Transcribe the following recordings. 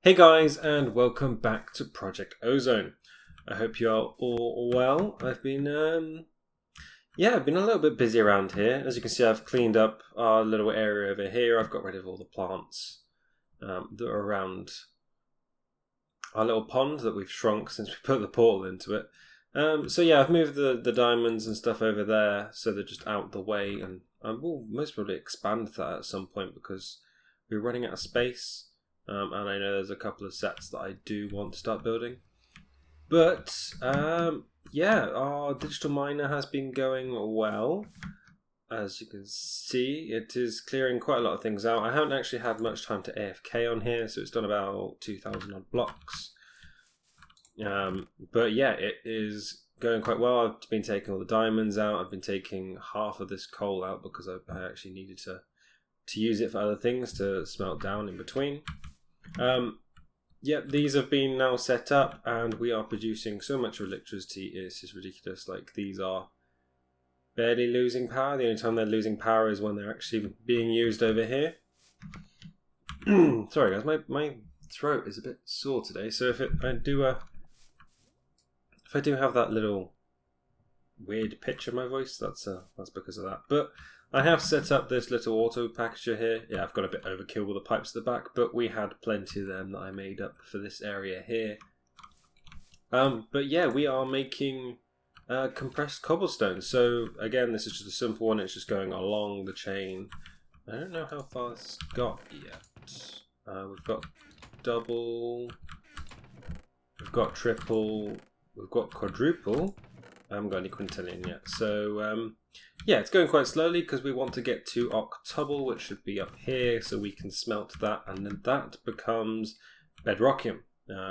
Hey guys, and welcome back to Project Ozone. I hope you are all well. I've been a little bit busy around here. As you can see, I've cleaned up our little area over here. I've got rid of all the plants that are around our little pond that we've shrunk since we put the portal into it. I've moved the diamonds and stuff over there, so they're just out the way, and I will most probably expand that at some point because we're running out of space. And I know there's a couple of sets that I do want to start building. But, our digital miner has been going well. As you can see, it is clearing quite a lot of things out. I haven't actually had much time to AFK on here, so it's done about 2,000 odd blocks. It is going quite well. I've been taking all the diamonds out. I've been taking half of this coal out because I actually needed to use it for other things to smelt down in between. These have been now set up and we are producing so much electricity, it's just ridiculous. Like, these are barely losing power. The only time they're losing power is when they're actually being used over here. Sorry guys, my throat is a bit sore today, so if I do have that little weird pitch in my voice, that's because of that. But I have set up this little auto packager here. Yeah, I've got a bit overkill with the pipes at the back, but we had plenty of them that I made up for this area here. We are making compressed cobblestone. So again, this is just a simple one. It's just going along the chain. I don't know how far it's got yet. We've got double, we've got triple, we've got quadruple. I haven't got any quintillion yet. So it's going quite slowly because we want to get to octuple, which should be up here, so we can smelt that, and then that becomes bedrockium.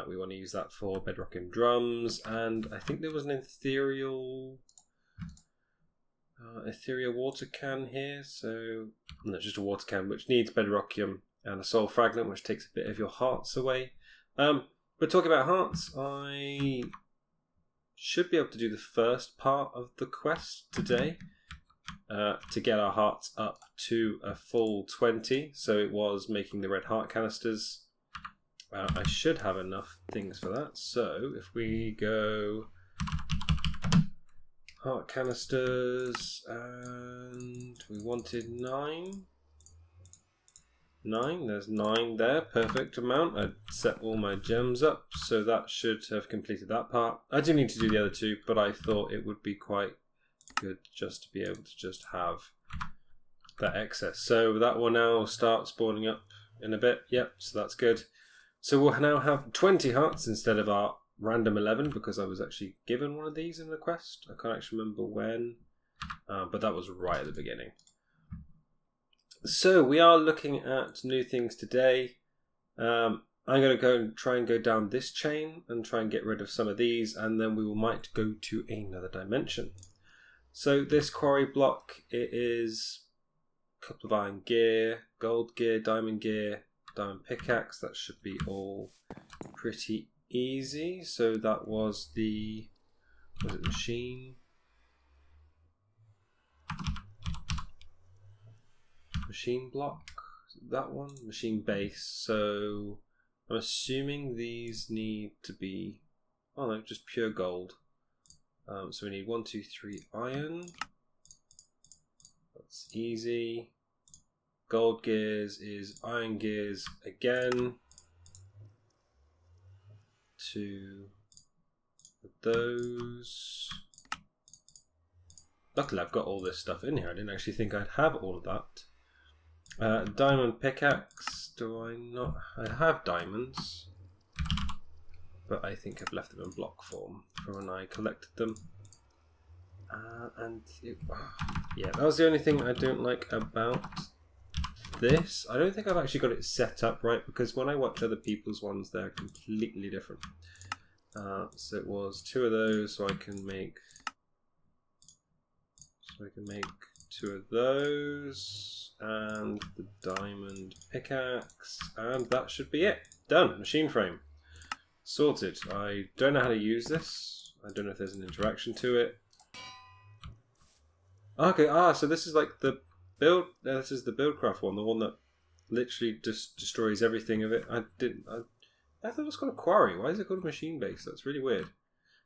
We want to use that for bedrockium drums, and I think there was an ethereal water can here. So no, just a water can which needs bedrockium and a soul fragment, which takes a bit of your hearts away. But talking about hearts, I should be able to do the first part of the quest today to get our hearts up to a full 20. So it was making the red heart canisters. I should have enough things for that. So if we go heart canisters, and we wanted 9. There's 9 there, perfect amount. I set all my gems up, so that should have completed that part. I do need to do the other two, but I thought it would be quite good just to be able to just have that excess. So that will now start spawning up in a bit. Yep, so that's good. So we'll now have 20 hearts instead of our random 11, because I was actually given one of these in the quest. I can't actually remember when, but that was right at the beginning. So we are looking at new things today. I'm going to try and go down this chain and try and get rid of some of these, and then we might go to another dimension. So this quarry block, it is a couple of iron gear, gold gear, diamond pickaxe. That should be all pretty easy. So that was the, was it machine? Machine block, that one, machine base. So I'm assuming these need to be, oh no, just pure gold. So we need 1, 2, 3 iron. That's easy. Gold gears is iron gears again. 2 of those. Luckily I've got all this stuff in here. I didn't actually think I'd have all of that. Diamond pickaxe, do I not? I have diamonds, but I think I've left them in block form from when I collected them. That was the only thing I don't like about this. I don't think I've actually got it set up right, because when I watch other people's ones, they're completely different. So it was 2 of those, so I can make 2 of those, and the diamond pickaxe, and that should be it. Done. Machine frame. Sorted. I don't know how to use this. I don't know if there's an interaction to it. Okay, so this is like the build, this is the Buildcraft one, the one that literally just destroys everything of it. I thought it was called a quarry. Why is it called a machine base? That's really weird.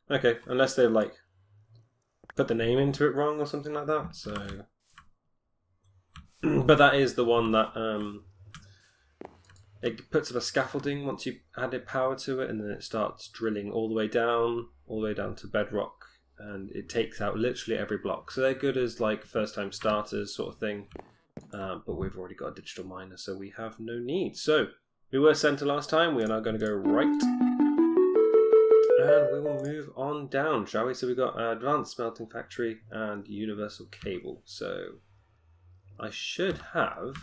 Okay, unless they've like put the name into it wrong or something like that. So, but that is the one that it puts up a scaffolding once you added power to it, and then it starts drilling all the way down to bedrock, and it takes out literally every block. So they're good as like first time starters sort of thing. But we've already got a digital miner, so we have no need. So we were center last time. We are now going to go right. And we will move on down, shall we? So we've got Advanced Smelting Factory and Universal Cable. So I should have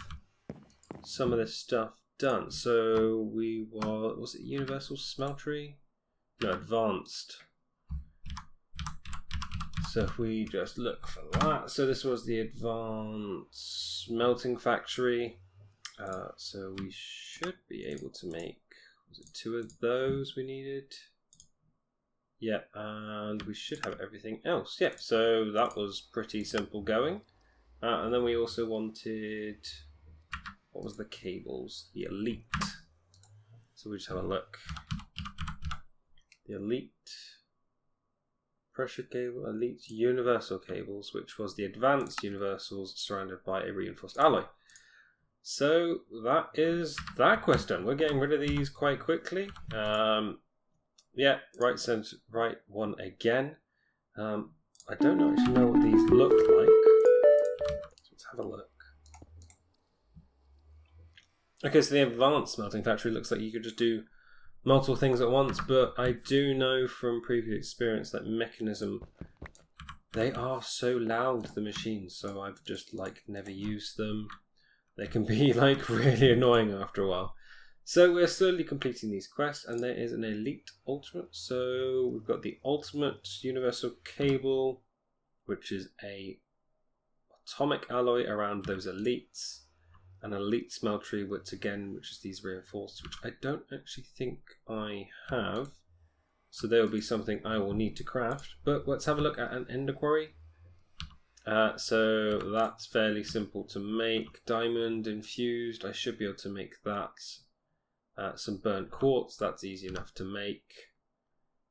some of this stuff done. So we were, was it Universal Smeltery? No, Advanced. So if we just look for that. So this was the Advanced Smelting Factory. So we should be able to make, was it 2 of those we needed? Yeah, and we should have everything else. Yeah, so that was pretty simple going. And then we also wanted, what was the cables? The Elite. So we just have a look. The Elite pressure cable, Elite Universal cables, which was the Advanced Universals surrounded by a reinforced alloy. So that is that quest done. We're getting rid of these quite quickly. Yeah, right center, right one again. I don't actually know what these look like. So let's have a look. Okay, so the Advanced Smelting Factory looks like you could just do multiple things at once, but I do know from previous experience that Mechanism, they are so loud, the machines, so I've just like never used them. They can be like really annoying after a while. So we're slowly completing these quests, and there is an Elite Ultimate. So we've got the Ultimate Universal Cable, which is a atomic alloy around those Elites. An Elite Smeltery, which is these reinforced, which I don't actually think I have. So there will be something I will need to craft. But let's have a look at an Ender Quarry. So that's fairly simple to make. Diamond infused, I should be able to make that. Some burnt quartz, that's easy enough to make.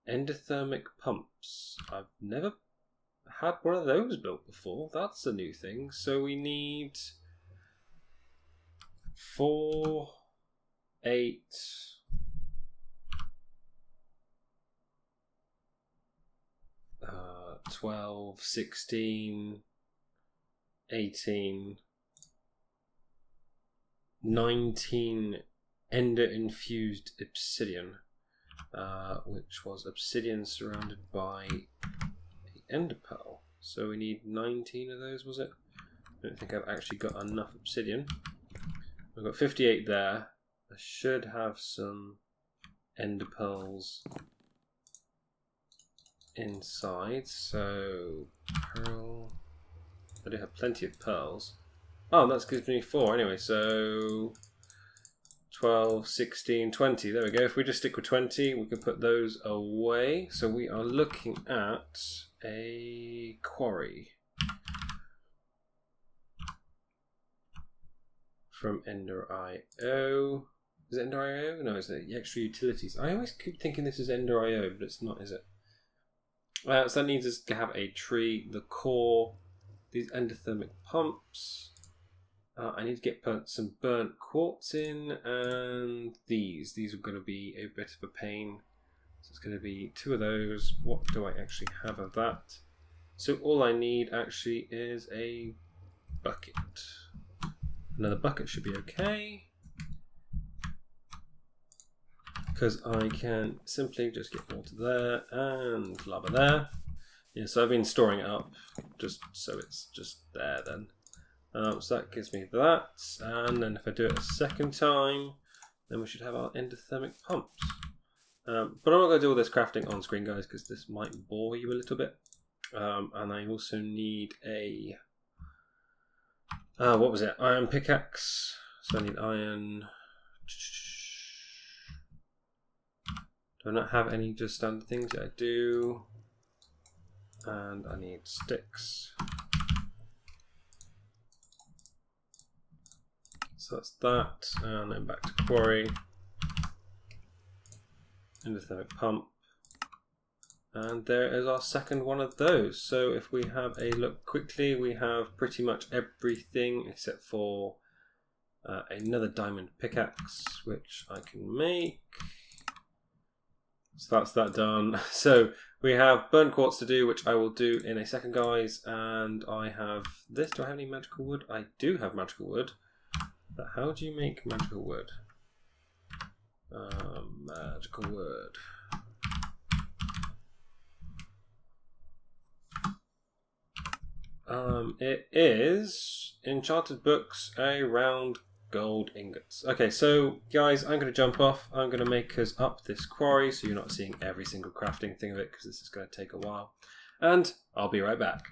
Endothermic pumps, I've never had one of those built before. That's a new thing. So we need 4, 8, 12, 16, 18, 19 Ender infused obsidian, which was obsidian surrounded by the Ender pearl. So we need 19 of those, was it? I don't think I've actually got enough obsidian. I've got 58 there. I should have some Ender pearls inside. So pearl. I do have plenty of pearls. Oh, that gives me 4 anyway. So 12, 16, 20. There we go. If we just stick with 20, we can put those away. So we are looking at a quarry from Ender.io. Is it Ender.io? No, it's the extra utilities. I always keep thinking this is Ender.io, but it's not, is it? So that needs us to have a tree, the core, these endothermic pumps. I need to get some burnt quartz in, and these are going to be a bit of a pain. So it's going to be 2 of those. What do I actually have of that? So all I need actually is a bucket. Another bucket should be okay, because I can simply just get water there and lava there. Yeah, so I've been storing it up just so it's just there then. So that gives me that, and then if I do it a second time, then we should have our endothermic pumps. But I'm not going to do all this crafting on screen, guys, because this might bore you a little bit. And I also need a, what was it, iron pickaxe. So I need iron. Do I not have any just standard things? Yeah, I do. And I need sticks. So that's that, and then back to quarry. endothermic pump. And there is our second one of those. So if we have a look quickly, we have pretty much everything except for another diamond pickaxe, which I can make. So that's that done. So we have burnt quartz to do, which I will do in a second, guys. And I have this. Do I have any magical wood? I do have magical wood. But how do you make magical wood? Magical wood. It is enchanted books around gold ingots. Okay, so guys, I'm going to jump off. I'm going to make us up this quarry so you're not seeing every single crafting thing of it because this is going to take a while. And I'll be right back.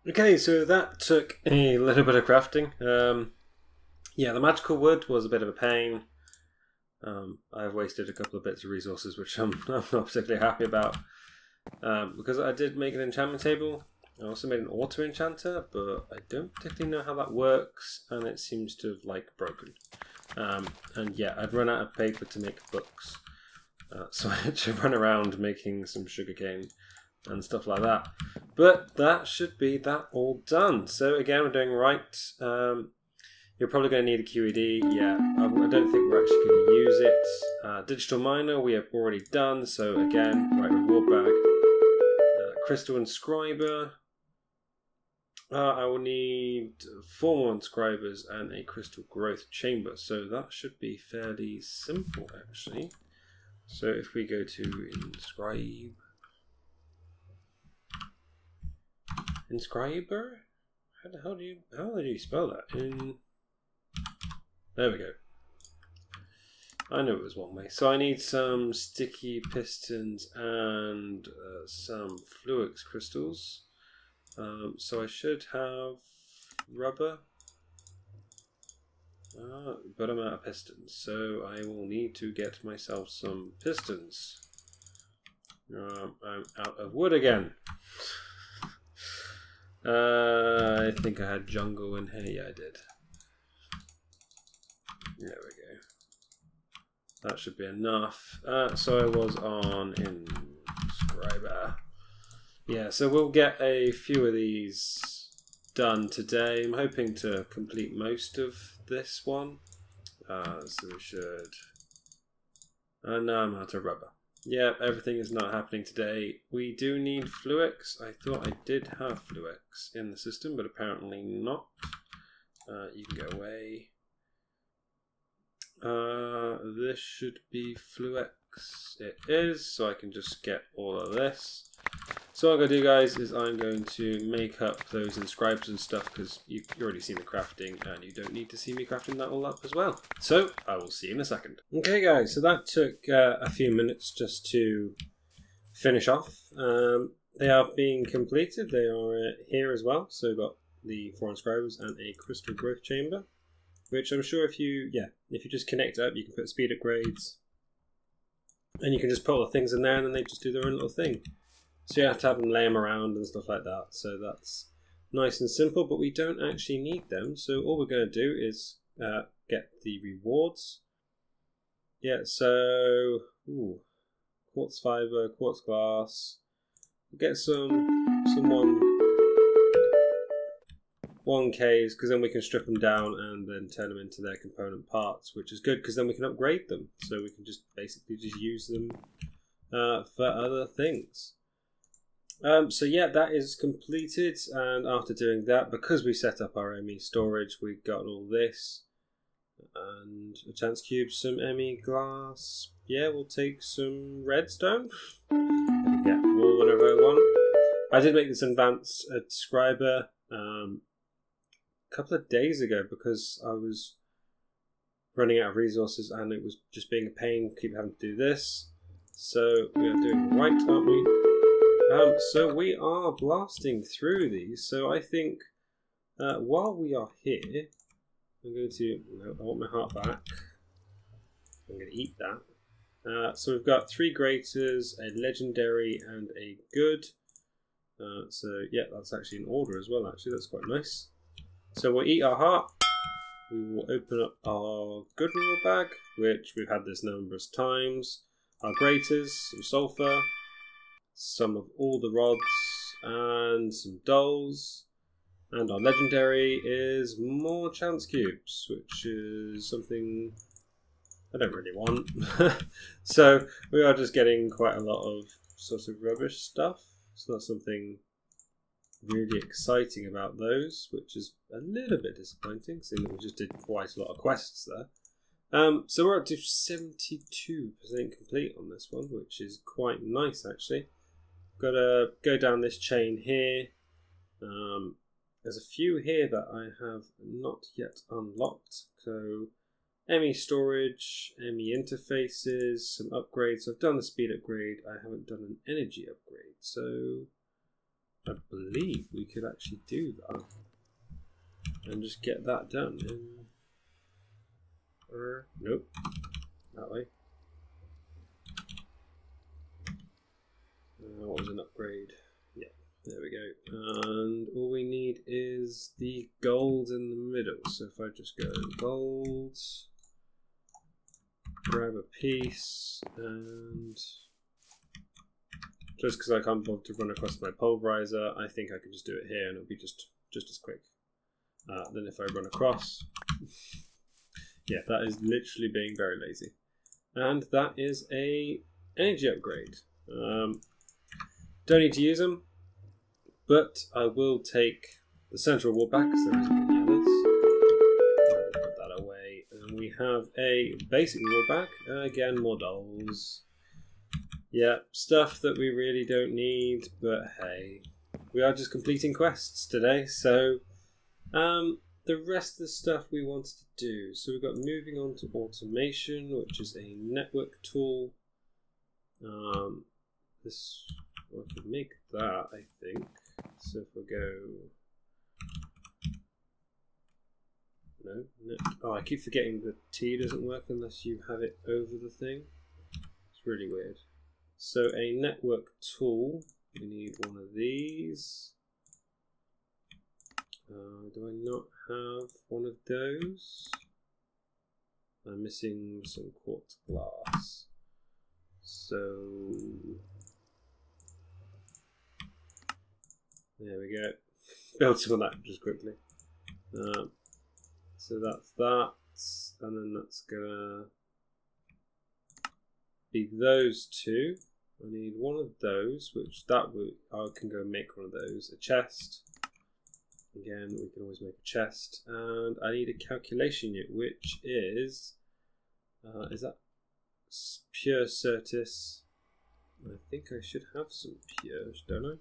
Okay, so that took a little bit of crafting. Yeah, the magical wood was a bit of a pain. I've wasted a couple of bits of resources which I'm not particularly happy about. Because I did make an enchantment table. I also made an auto enchanter, but I don't particularly know how that works, and it seems to have broken. And yeah, I'd run out of paper to make books, so I had to run around making some sugarcane and stuff like that. But that should be that all done. So again, we're doing right. You're probably going to need a QED. Yeah, I don't think we're actually going to use it. Digital miner we have already done. So again, right, reward bag. Crystal inscriber. I will need 4 more inscribers and a crystal growth chamber. So that should be fairly simple actually. So if we go to inscriber, how the hell do you spell that? There we go. I knew it was one way. So I need some sticky pistons and some fluix crystals. So I should have rubber, but I'm out of pistons. So I will need to get myself some pistons. I'm out of wood again. I think I had jungle in here. Yeah, I did. There we go. That should be enough. So I was on inscriber. Yeah, so we'll get a few of these done today. I'm hoping to complete most of this one. So we should... And now I'm out of rubber. Yeah, everything is not happening today. We do need fluix. I thought I did have fluix in the system, but apparently not. You can go away. This should be fluix. It is, so I can just get all of this. So what I'm going to do, guys, is I'm going to make up those inscribers and stuff because you've already seen the crafting and you don't need to see me crafting that all up as well. So I will see you in a second. Okay, guys, so that took a few minutes just to finish off. They are being completed. They are here as well. So we've got the 4 inscribers and a crystal growth chamber, which I'm sure if you just connect it up, you can put speed upgrades and you can just put all the things in there and then they just do their own little thing. So you have to have them lay them around and stuff like that. So that's nice and simple, but we don't actually need them. So all we're going to do is get the rewards. Yeah, so quartz fiber, quartz glass. Get some 1Ks because then we can strip them down and then turn them into their component parts, which is good because then we can upgrade them. So we can just basically just use them for other things. So yeah, that is completed, and after doing that, because we set up our ME storage, we've got all this, and a chance cube, some ME glass. Yeah, we'll take some redstone. Yeah, more whatever I want. I did make this advanced inscriber a couple of days ago because I was running out of resources and it was just being a pain, keep having to do this. So we are doing right, aren't we? So we are blasting through these. So I think while we are here, I'm going to... No, I want my heart back. I'm going to eat that. So we've got 3 graters, a legendary, and a good. So yeah, that's actually in order as well. Actually, that's quite nice. So we'll eat our heart. We will open up our good reward bag. which we've had this numerous times. Our graters, some sulfur, some of all the rods, and some dulls. And our legendary is more chance cubes, which is something I don't really want. So we are just getting quite a lot of sort of rubbish stuff. It's not something really exciting about those, which is a little bit disappointing, seeing that we just did quite a lot of quests there. So we're up to 72% complete on this one, which is quite nice actually. Got to go down this chain here. There's a few here that I have not yet unlocked. So ME storage, ME interfaces, some upgrades. I've done the speed upgrade. I haven't done an energy upgrade. So I believe we could actually do that and just get that done. Nope, that way. What was an upgrade? Yeah, there we go. And all we need is the gold in the middle. So if I just go gold, grab a piece, and just because I can't bother to run across my pulverizer, I think I can just do it here and it'll be just as quick than if I run across. Yeah, that is literally being very lazy. And that is a energy upgrade. Don't need to use them, but I will take the central wall back because there isn't any others. Put that away. And we have a basic wall back. Again, more dolls. Yeah, stuff that we really don't need, but hey, we are just completing quests today, so the rest of the stuff we wanted to do. So we've got moving on to automation, which is a network tool. This, I can make that, I think. So if we go, no, oh, I keep forgetting the T doesn't work unless you have it over the thing. It's really weird. So a network tool, we need one of these. Do I not have one of those? I'm missing some quartz glass. So there we go. Build some of that just quickly. So that's that, and then that's gonna be those two. I need one of those, which I can go make one of those. A chest. Again, we can always make a chest. And I need a calculation unit, which is that pure Certis? I think I should have some pures, don't I?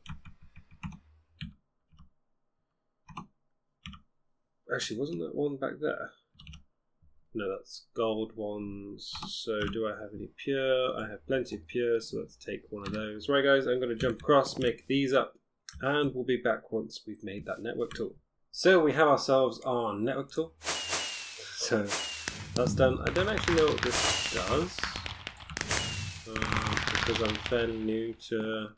Actually, wasn't that one back there? No, that's gold ones. So do I have any pure? I have plenty of pure, so let's take one of those. Right guys, I'm going to jump across, make these up, and we'll be back once we've made that network tool. So we have ourselves our network tool. So that's done. I don't actually know what this does, because I'm fairly new to...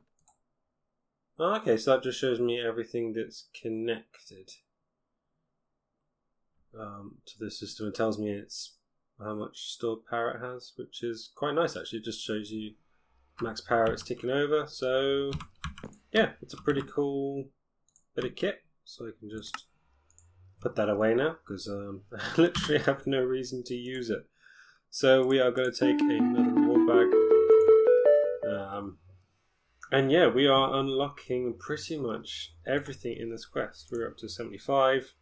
Oh, okay, so that just shows me everything that's connected to this system. It tells me it's how much stored power it has, which is quite nice actually. It just shows you max power it's ticking over. So yeah, it's a pretty cool bit of kit. So I can just put that away now because I literally have no reason to use it. So we are going to take another reward bag. And yeah, we are unlocking pretty much everything in this quest. We're up to 75.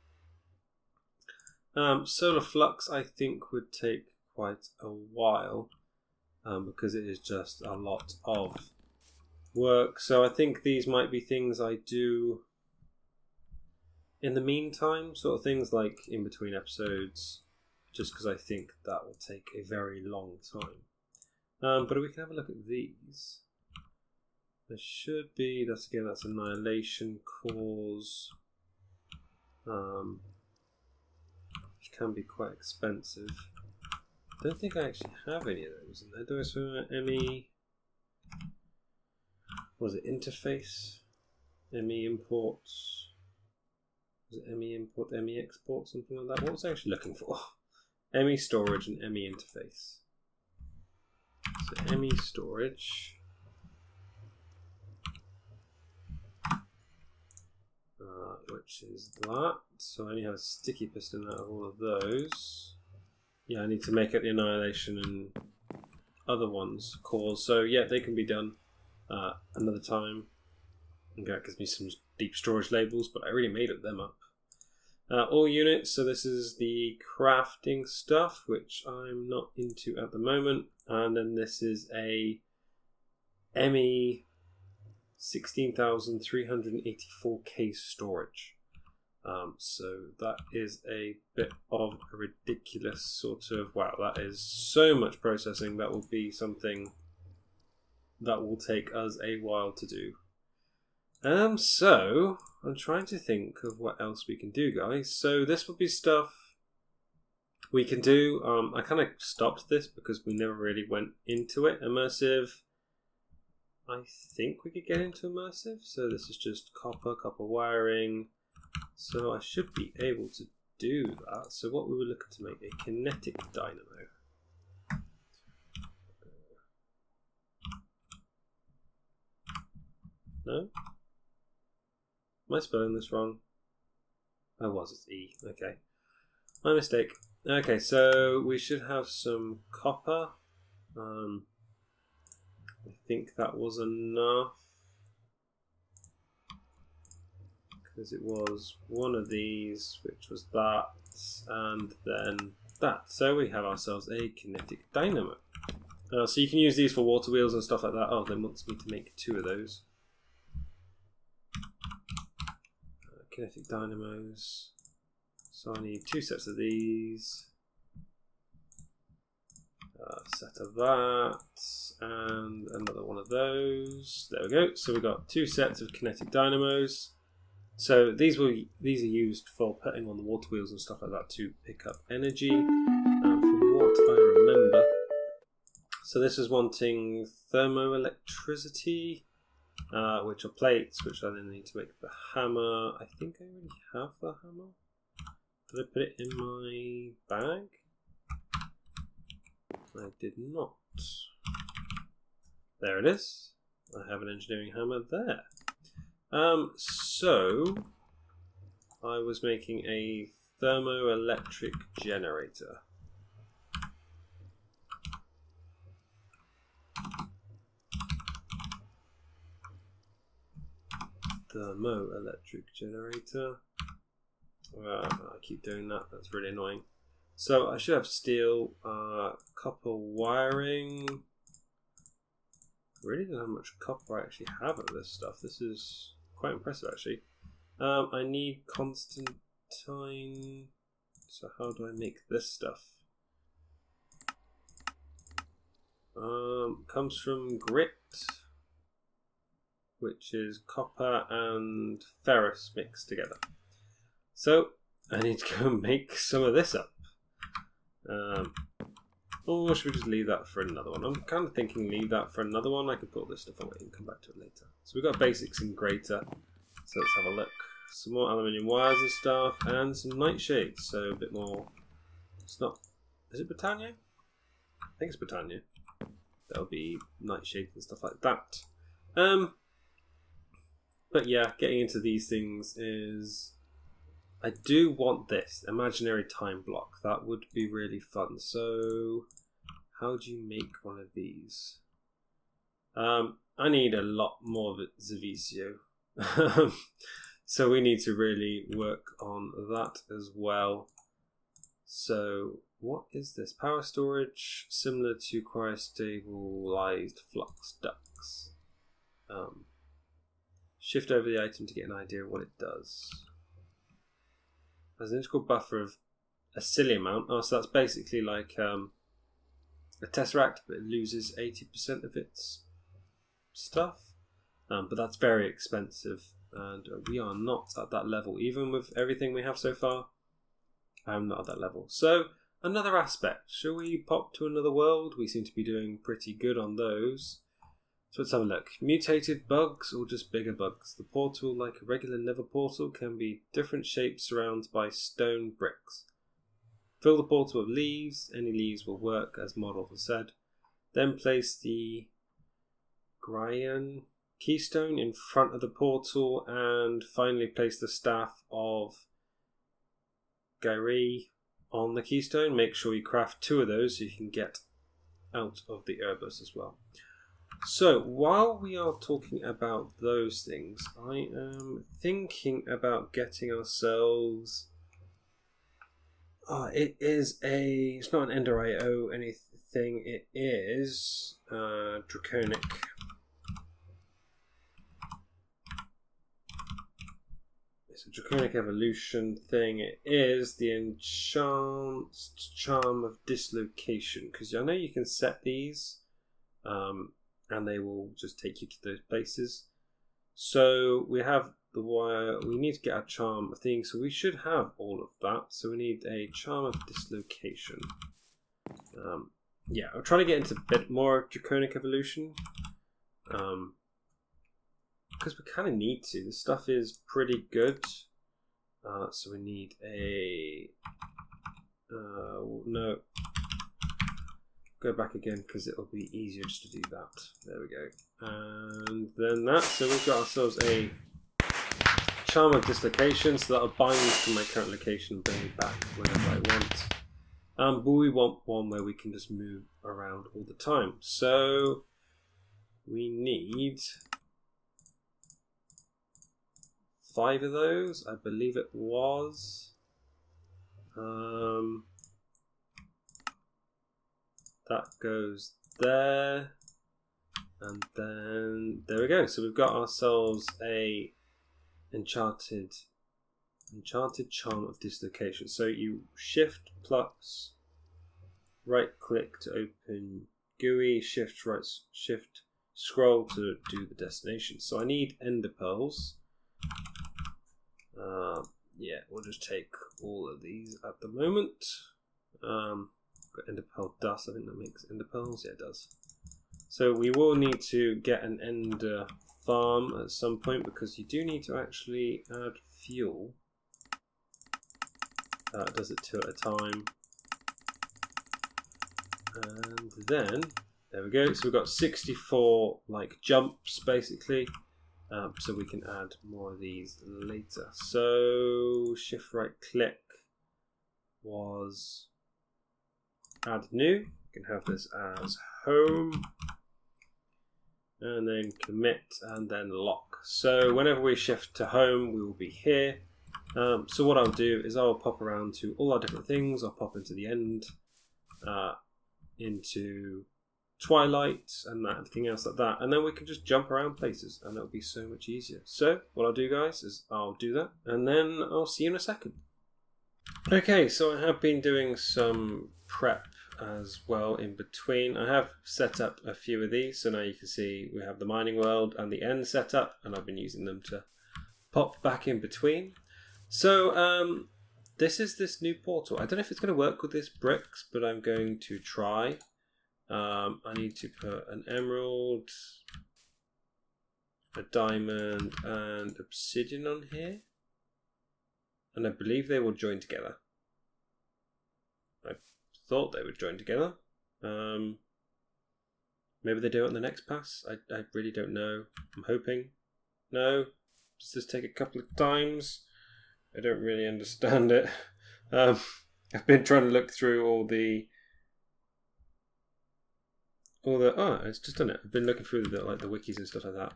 Solar flux I think would take quite a while because it is just a lot of work. So I think these might be things I do in the meantime, sort of things like in between episodes, just because I think that will take a very long time. But we can have a look at these. There should be, that's annihilation cores. Which can be quite expensive. I don't think I actually have any of those in there. Do I swim ME? Was it interface? ME imports? Was it ME import, ME export, something like that? What was I actually looking for? ME storage and ME interface. So ME storage. Which is that. So I only have a sticky piston out of all of those. Yeah, I need to make it the annihilation and other ones cores. So yeah, they can be done another time. Okay, that gives me some deep storage labels, but I already made them up. All units, so this is the crafting stuff, which I'm not into at the moment. And then this is a ME 16,384K storage. So that is a bit of a ridiculous sort of, wow, that is so much processing. That will be something that will take us a while to do. So I'm trying to think of what else we can do, guys. So this will be stuff we can do. I kind of stopped this because we never really went into it. Immersive, I think we could get into immersive. So this is just copper wiring. So I should be able to do that. So what we were looking to make, a kinetic dynamo. No? Am I spelling this wrong? Oh, it's E. Okay. My mistake. Okay, so we should have some copper. I think that was enough. Because it was one of these, which was that, and then that. So we have ourselves a kinetic dynamo. So you can use these for water wheels and stuff like that. Oh, they wants me to make 2 of those. Kinetic dynamos. So I need 2 sets of these. Set of that, and another one of those. There we go. So we've got 2 sets of kinetic dynamos. So these are used for putting on the water wheels and stuff like that to pick up energy, from what I remember. So this is wanting thermoelectricity, which are plates, which I then need to make the hammer. I think I already have the hammer. Did I put it in my bag? I did not. There it is. I have an engineering hammer there. So I was making a thermoelectric generator. Thermoelectric generator. I keep doing that. That's really annoying. So I should have steel, copper wiring. Really don't know how much copper I actually have of this stuff. This is quite impressive, actually. I need constantine. So how do I make this stuff? Comes from grit, which is copper and ferrous mixed together. So I need to go and make some of this up. Or should we just leave that for another one? I'm kind of thinking leave that for another one. I could put this stuff away and come back to it later. So we've got basics in greater. So let's have a look. Some more aluminium wires and stuff, and some nightshades. So a bit more. It's not. Is it Britannia? I think it's Britannia. There'll be nightshades and stuff like that. But yeah, getting into these things is. I do want this imaginary time block. That would be really fun. So, how do you make one of these? I need a lot more of it, Zavicio. So we need to really work on that as well. So, what is this? Power storage, similar to cryostabilized flux ducts. Shift over the item to get an idea of what it does. Has an integral buffer of a silly amount. Oh, so that's basically like a tesseract, but it loses 80% of its stuff. But that's very expensive, and we are not at that level. Even with everything we have so far, I'm not at that level. So, another aspect. Shall we pop to another world? We seem to be doing pretty good on those. So let's have a look. Mutated bugs or just bigger bugs? The portal, like a regular nether portal, can be different shapes surrounded by stone bricks. Fill the portal with leaves. Any leaves will work, as model has said. Then place the Gryan keystone in front of the portal, and finally place the staff of Gairi on the keystone. Make sure you craft 2 of those so you can get out of the Erebus as well. So while we are talking about those things, I am thinking about getting ourselves... it's not an Ender IO anything, it is Draconic. It's a Draconic Evolution thing. It is the Enhanced Charm of Dislocation, because I know you can set these and they will just take you to those places. So we have the wire, we need to get a charm thing, so we should have all of that. So we need a Charm of Dislocation. Yeah, I'll try to get into a bit more Draconic Evolution. Because we kind of need to. This stuff is pretty good. So we need a... no. Go back again because it'll be easier just to do that. There we go. And then that. So we've got ourselves a Charm of Dislocation. So that'll bind me to my current location and bring me back whenever I want. But we want one where we can just move around all the time. So we need 5 of those, I believe it was. That goes there, and then there we go. So we've got ourselves a enchanted Charm of Dislocation. So you shift plus right click to open GUI, shift scroll to do the destination. So I need ender pearls. Yeah, we'll just take all of these at the moment. Got ender pearl dust, I think that makes ender pearls. Yeah, it does. So we will need to get an ender farm at some point, because you do need to actually add fuel. It does it 2 at a time. And then, there we go. So we've got 64 like jumps basically. So we can add more of these later. So shift right click was add new. You can have this as home. And then commit and then lock. So whenever we shift to home, we will be here. So what I'll do is I'll pop around to all our different things. I'll pop into the end, into Twilight and that, everything else like that, and then we can just jump around places, and it'll be so much easier. So what I'll do, guys, is I'll do that, and then I'll see you in a second. Okay, so I have been doing some prep as well in between. I have set up a few of these, so now you can see we have the mining world and the end set up, and I've been using them to pop back in between. So this is this new portal. I don't know if it's going to work with this bricks, but I'm going to try. I need to put an emerald, a diamond, and obsidian on here. And I believe they will join together. I thought they would join together. Maybe they do it on the next pass. I really don't know. I'm hoping. No. Does this take a couple of times? I don't really understand it. I've been trying to look through all the it's just done it. I've been looking through the wikis and stuff like that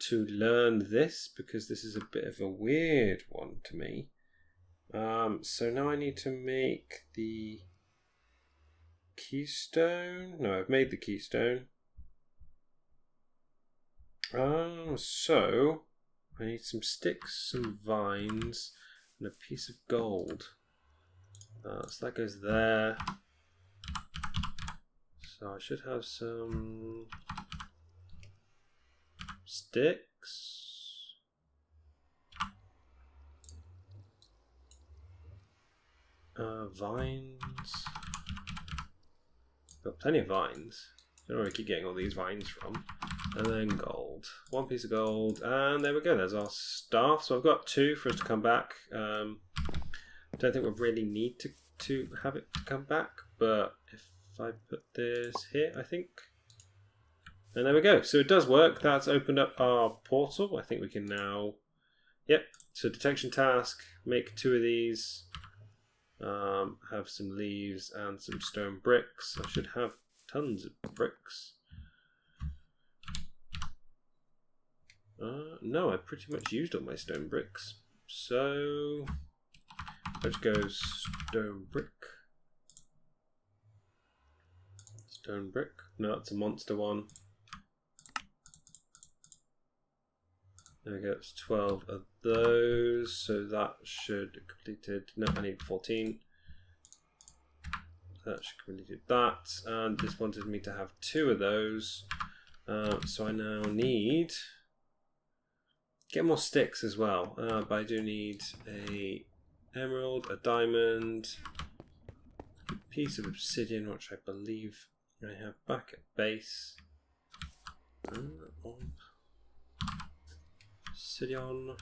to learn this, because this is a bit of a weird one to me. So now I need to make the keystone. No, I've made the keystone. So I need some sticks, some vines, and a piece of gold. So that goes there. So I should have some sticks. Vines. Got plenty of vines. Don't know where I keep getting all these vines from. And then gold. 1 piece of gold. And there we go. There's our staff. So I've got 2 for us to come back. Don't think we really need to have it come back, but if I put this here, I think, and there we go. So it does work. That's opened up our portal. I think we can now, yep. So detection task, make 2 of these, have some leaves and some stone bricks. I should have tons of bricks. No, I pretty much used all my stone bricks. So let's go stone brick. Stone brick. No, it's a monster one. There we go, it's 12 of those. So that should have completed. No, I need 14. That should completed that. And this wanted me to have 2 of those. So I now need get more sticks as well, but I do need a emerald, a diamond, a piece of obsidian, which I believe I have back at base. Obsidian.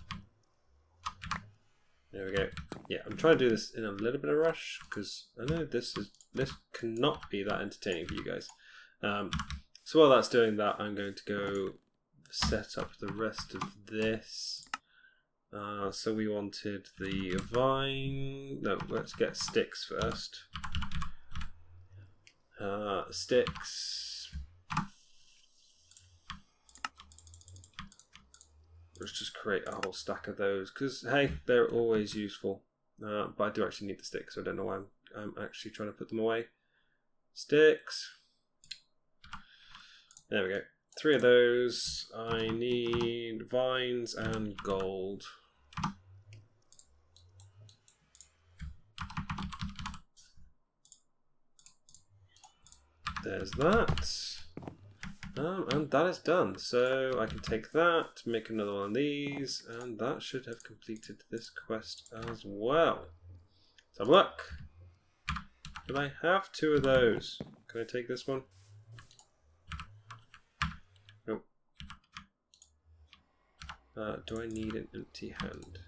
There we go. Yeah, I'm trying to do this in a little bit of a rush because I know this cannot be that entertaining for you guys. So while that's doing that, I'm going to go set up the rest of this. So we wanted the vine. No, let's get sticks first. Sticks. Let's just create a whole stack of those because hey, they're always useful. But I do actually need the sticks, so I don't know why I'm actually trying to put them away. Sticks. There we go. 3 of those. I need vines and gold. There's that. And that is done. So I can take that, make another one of these, and that should have completed this quest as well. Let's have a look. Did I have 2 of those? Can I take this one? Nope. Do I need an empty hand?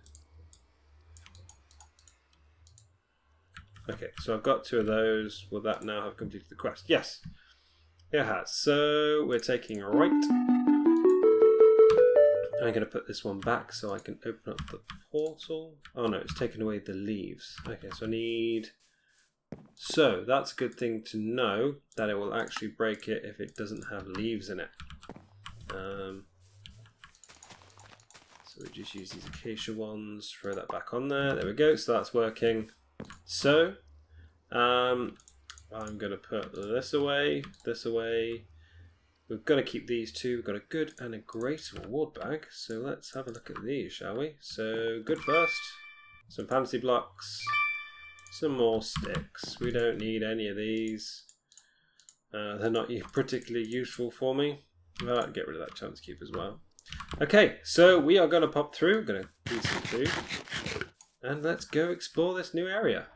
Okay, so I've got 2 of those. Will that now have completed the quest? Yes, it has. So we're taking a right. I'm going to put this one back so I can open up the portal. Oh no, it's taken away the leaves. Okay, so I need... So that's a good thing to know, that it will actually break it if it doesn't have leaves in it. So we just use these acacia ones, throw that back on there. There we go, so that's working. So I'm going to put this away, this away. We've got to keep these 2. We've got a good and a great reward bag. So let's have a look at these, shall we? So good first, some fantasy blocks, some more sticks. We don't need any of these. They're not particularly useful for me. I'll get rid of that chance cube as well. Okay, so we are going to pop through. We're going to do some food. And let's go explore this new area.